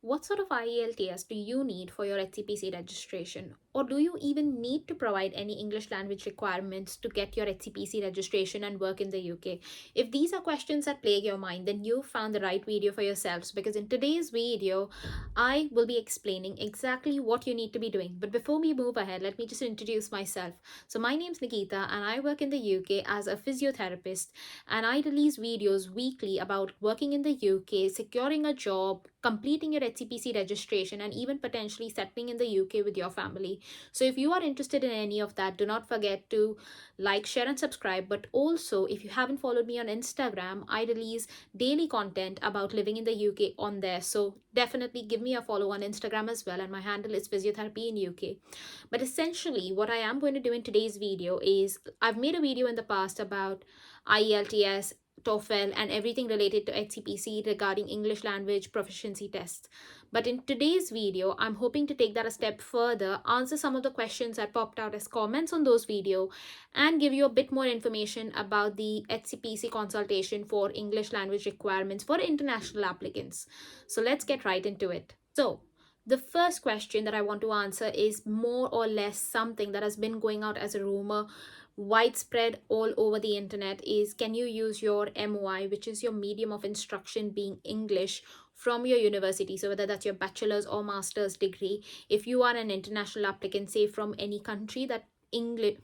What sort of IELTS do you need for your HCPC registration? Or do you even need to provide any English language requirements to get your HCPC registration and work in the UK? If these are questions that plague your mind, then you found the right video for yourselves, because in today's video, I will be explaining exactly what you need to be doing. But before we move ahead, let me just introduce myself. So my name's Nikita and I work in the UK as a physiotherapist, and I release videos weekly about working in the UK, securing a job, completing your HCPC registration, and even potentially settling in the UK with your family. So if you are interested in any of that, do not forget to like, share, and subscribe. But also, if you haven't followed me on Instagram, I release daily content about living in the UK on there. So definitely give me a follow on Instagram as well. And my handle is physiotherapy in UK. But essentially, what I am going to do in today's video is I've made a video in the past about IELTS, TOEFL, and everything related to HCPC regarding English language proficiency tests. But in today's video, I'm hoping to take that a step further, answer some of the questions that popped out as comments on those videos, and give you a bit more information about the HCPC consultation for English language requirements for international applicants. So let's get right into it. So the first question that I want to answer is more or less something that has been going out as a rumor widespread all over the internet, is can you use your MOI, which is your medium of instruction being English, from your university? So whether that's your bachelor's or master's degree, if you are an international applicant, say from any country that English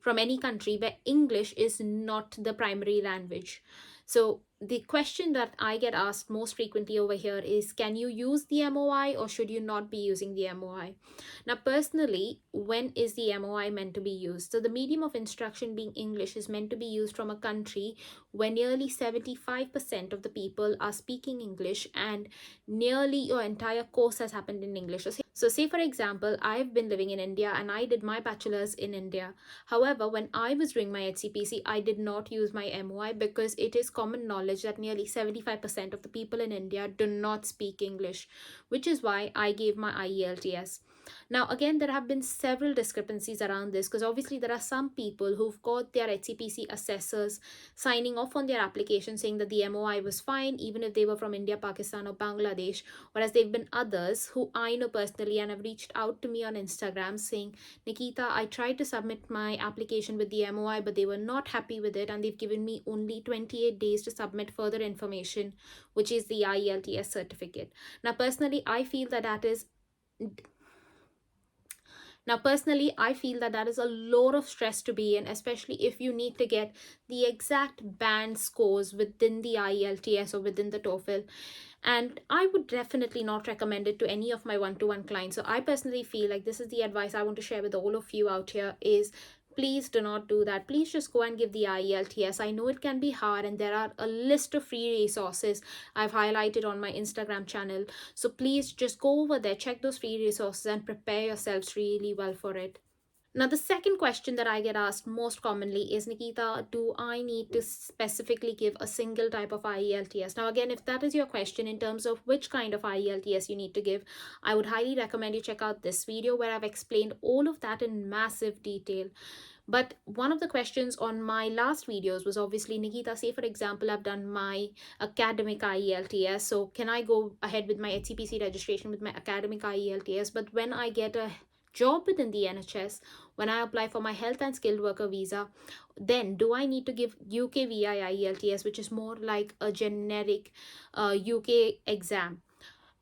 from any country where English is not the primary language. So the question that I get asked most frequently over here is, can you use the MOI or should you not be using the MOI? Now, personally, when is the MOI meant to be used? So the medium of instruction being English is meant to be used from a country where nearly 75% of the people are speaking English and nearly your entire course has happened in English. So say for example, I've been living in India and I did my bachelor's in India. However, when I was doing my HCPC, I did not use my MOI because it is common knowledge that nearly 75% of the people in India do not speak English, which is why I gave my IELTS. Now, again, there have been several discrepancies around this, because obviously there are some people who've got their HCPC assessors signing off on their application saying that the MOI was fine, even if they were from India, Pakistan, or Bangladesh. Whereas there have been others who I know personally and have reached out to me on Instagram saying, Nikita, I tried to submit my application with the MOI, but they were not happy with it, and they've given me only 28 days to submit further information, which is the IELTS certificate. Now, personally, I feel that that is a lot of stress to be in, especially if you need to get the exact band scores within the IELTS or within the TOEFL. And I would definitely not recommend it to any of my one-to-one clients. So I personally feel like this is the advice I want to share with all of you out here is, please do not do that. Please just go and give the IELTS. I know it can be hard, and there are a list of free resources I've highlighted on my Instagram channel. So please just go over there, check those free resources, and prepare yourselves really well for it. Now, the second question that I get asked most commonly is, Nikita, do I need to specifically give a single type of IELTS? Now, again, if that is your question in terms of which kind of IELTS you need to give, I would highly recommend you check out this video where I've explained all of that in massive detail. But one of the questions on my last videos was obviously, Nikita, say for example, I've done my academic IELTS. So can I go ahead with my HCPC registration with my academic IELTS? But when I get a job within the NHS, when I apply for my health and skilled worker visa, then do I need to give UKVI IELTS, which is more like a generic UK exam?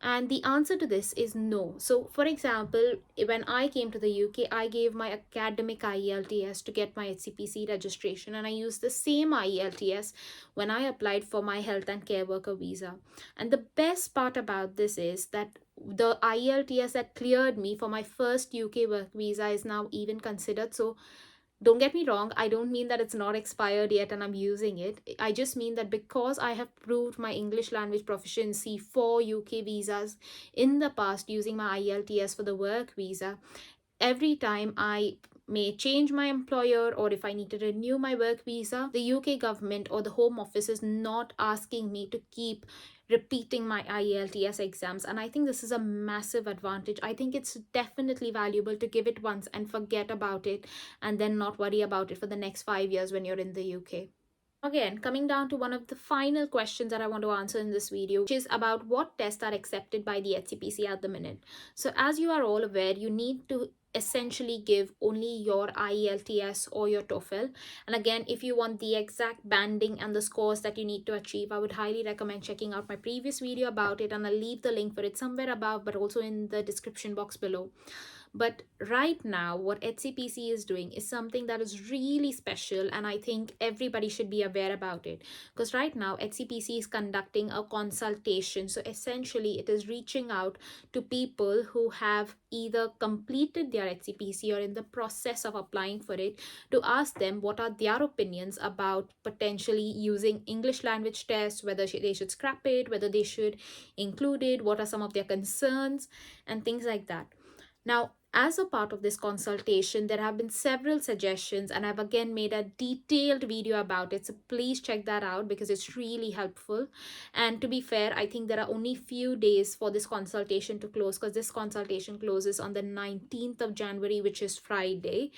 And the answer to this is no. So, for example, when I came to the UK, I gave my academic IELTS to get my HCPC registration, and I used the same IELTS when I applied for my health and care worker visa. And the best part about this is that the IELTS that cleared me for my first UK work visa is now even considered. So don't get me wrong, I don't mean that it's not expired yet and I'm using it. I just mean that because I have proved my English language proficiency for UK visas in the past using my IELTS for the work visa, every time I may change my employer or if I need to renew my work visa, the UK government or the Home Office is not asking me to keep repeating my IELTS exams. And I think this is a massive advantage. I think it's definitely valuable to give it once and forget about it and then not worry about it for the next 5 years when you're in the UK. Again, coming down to one of the final questions that I want to answer in this video, which is about what tests are accepted by the HCPC at the minute. So as you are all aware, you need to essentially give only your IELTS or your TOEFL. And again, if you want the exact banding and the scores that you need to achieve, I would highly recommend checking out my previous video about it, and I'll leave the link for it somewhere above, but also in the description box below. But right now, what HCPC is doing is something that is really special, and I think everybody should be aware about it. Because right now, HCPC is conducting a consultation. So essentially, it is reaching out to people who have either completed their HCPC or in the process of applying for it, to ask them what are their opinions about potentially using English language tests, whether they should scrap it, whether they should include it, what are some of their concerns, and things like that. Now, as a part of this consultation, there have been several suggestions, and I've again made a detailed video about it. So please check that out because it's really helpful. And to be fair, I think there are only few days for this consultation to close, because this consultation closes on the 19th of January, which is Friday.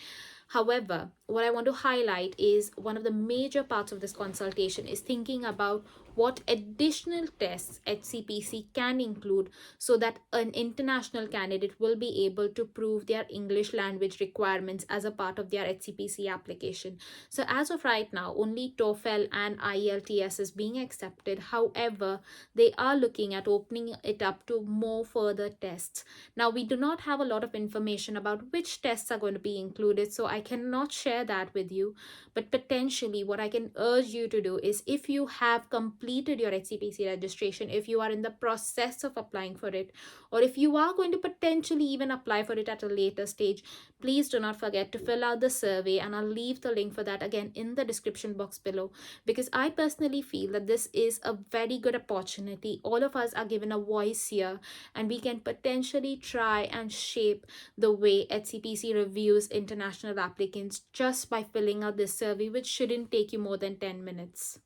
However, what I want to highlight is one of the major parts of this consultation is thinking about what additional tests HCPC can include so that an international candidate will be able to prove their English language requirements as a part of their HCPC application. So as of right now, only TOEFL and IELTS is being accepted. However, they are looking at opening it up to more further tests. Now, we do not have a lot of information about which tests are going to be included, so I cannot share that with you. But potentially, what I can urge you to do is, if you have completed your HCPC registration, if you are in the process of applying for it, or if you are going to potentially even apply for it at a later stage, please do not forget to fill out the survey, and I'll leave the link for that again in the description box below, because I personally feel that this is a very good opportunity. All of us are given a voice here, and we can potentially try and shape the way HCPC reviews international applicants just by filling out this survey, which shouldn't take you more than 10 minutes.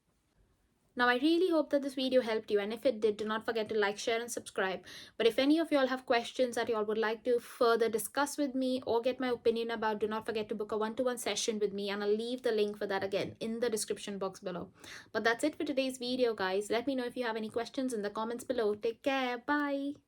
Now, I really hope that this video helped you, and if it did, do not forget to like, share, and subscribe. But if any of y'all have questions that y'all would like to further discuss with me or get my opinion about, do not forget to book a one-to-one session with me, and I'll leave the link for that again in the description box below. But that's it for today's video, guys. Let me know if you have any questions in the comments below. Take care. Bye.